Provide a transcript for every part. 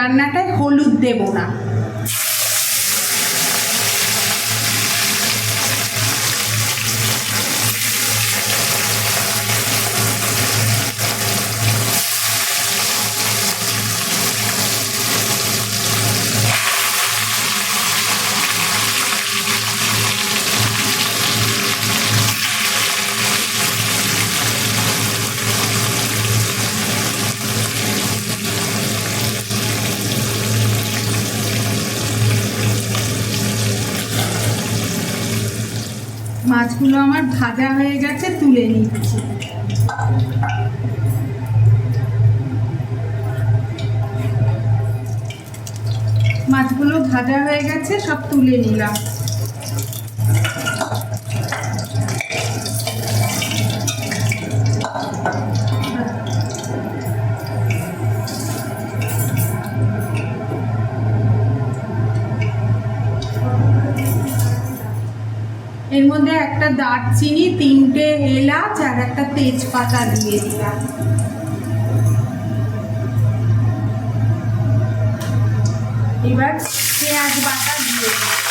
রান্নাটায় হলুদ দেব না। মাছগুলো আমার ভাজা হয়ে গেছে, তুলে নিচ্ছি। মাছগুলো ভাজা হয়ে গেছে, সব তুলে নিলাম। এর মধ্যে একটা দারচিনি, 3টে এলাচ আর একটা তেজপাতা দিয়ে দিলাম। এবার পেঁয়াজ বাটা দিয়ে দিলাম।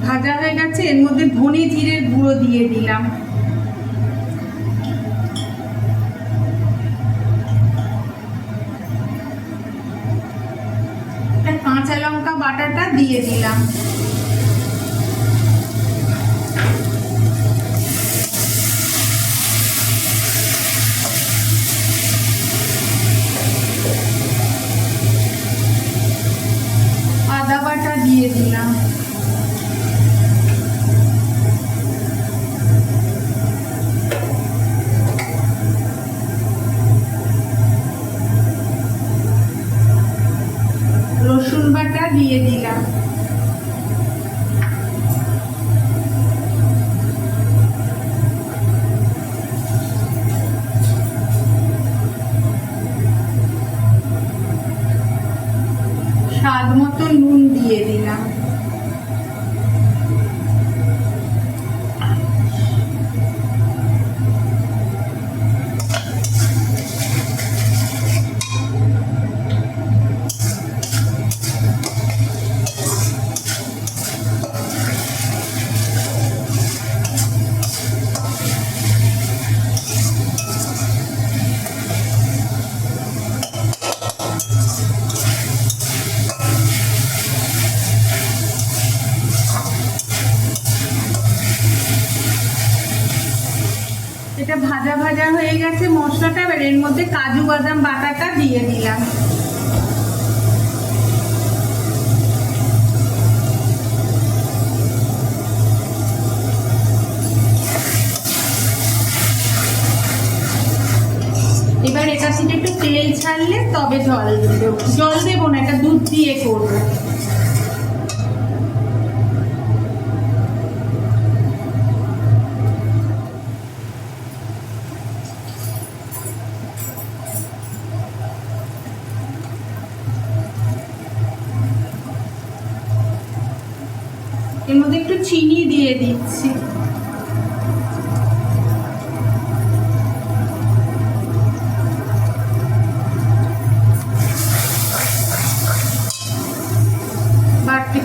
ভাজা হয়ে গেছে, এর মধ্যে ধনে জিরের গুঁড়ো দিয়ে দিলাম। কাঁচা লঙ্কা বাটাটা দিয়ে দিলাম। আদা বাটা দিয়ে দিলাম। রসুন বাটা দিয়ে দিলাম। স্বাদ মতো নুন দিয়ে দিলাম। এটা ভাজা ভাজা হয়ে গেছে মশলাটা, এবার এর মধ্যে কাজু বাদাম বাটাটা দিয়ে দিলাম। এবার এটা থেকে একটু তেল ছাড়লে তবে জল দেবো। জল দেবো না, এটা দুধ দিয়ে করবো। এর মধ্যে একটু চিনি দিয়ে দিচ্ছি।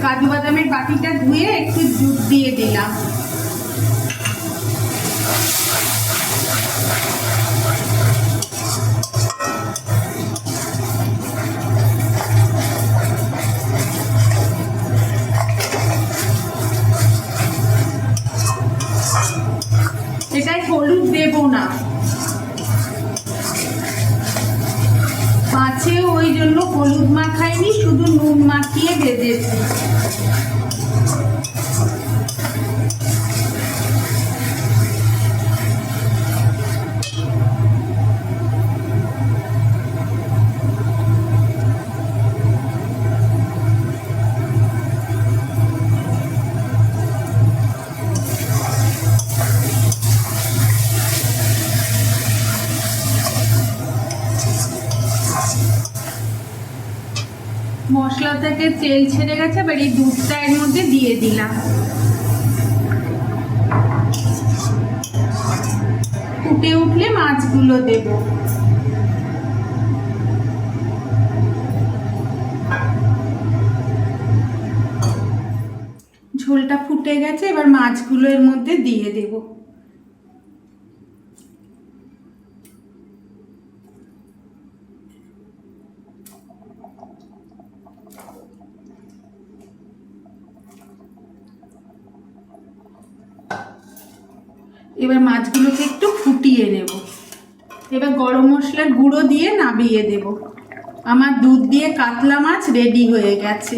কাজু বাদামের বাটিটা ধুয়ে একটু দুধ দিয়ে দিলাম। এটাই হলুদ দেব না, মাছে ওই জন্য হলুদ মাখাইনি, শুধু নুন মাখিয়ে ভেজেছি। মশলা থেকে তেল ছেড়ে গেছে, এবার এই দুধটা এর মধ্যে দিয়ে দিলাম। ফুটে উঠলে মাছগুলো দেব। ঝোলটা ফুটে গেছে, এবার মাছগুলো এর মধ্যে দিয়ে দেব। এবার মাছগুলোকে একটু ফুটিয়ে নেব। এবার গরম মশলার গুঁড়ো দিয়ে নামিয়ে দেব। আমার দুধ দিয়ে কাতলা মাছ রেডি হয়ে গেছে।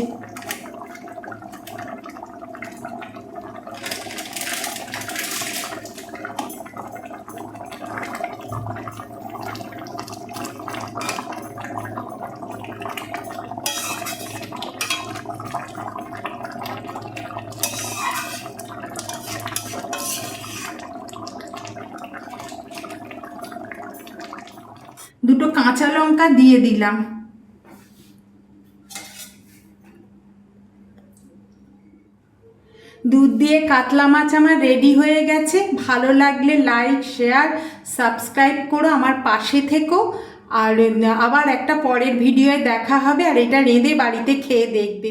দুটো কাঁচা লঙ্কা দিয়ে দিলাম। দুধ দিয়ে কাতলা মাছ আমার রেডি হয়ে গেছে। ভালো লাগলে লাইক, শেয়ার, সাবস্ক্রাইব করো, আমার পাশে থেকো। আর আবার একটা পরের ভিডিওয়ে দেখা হবে। আর এটা রেঁধে বাড়িতে খেয়ে দেখবে।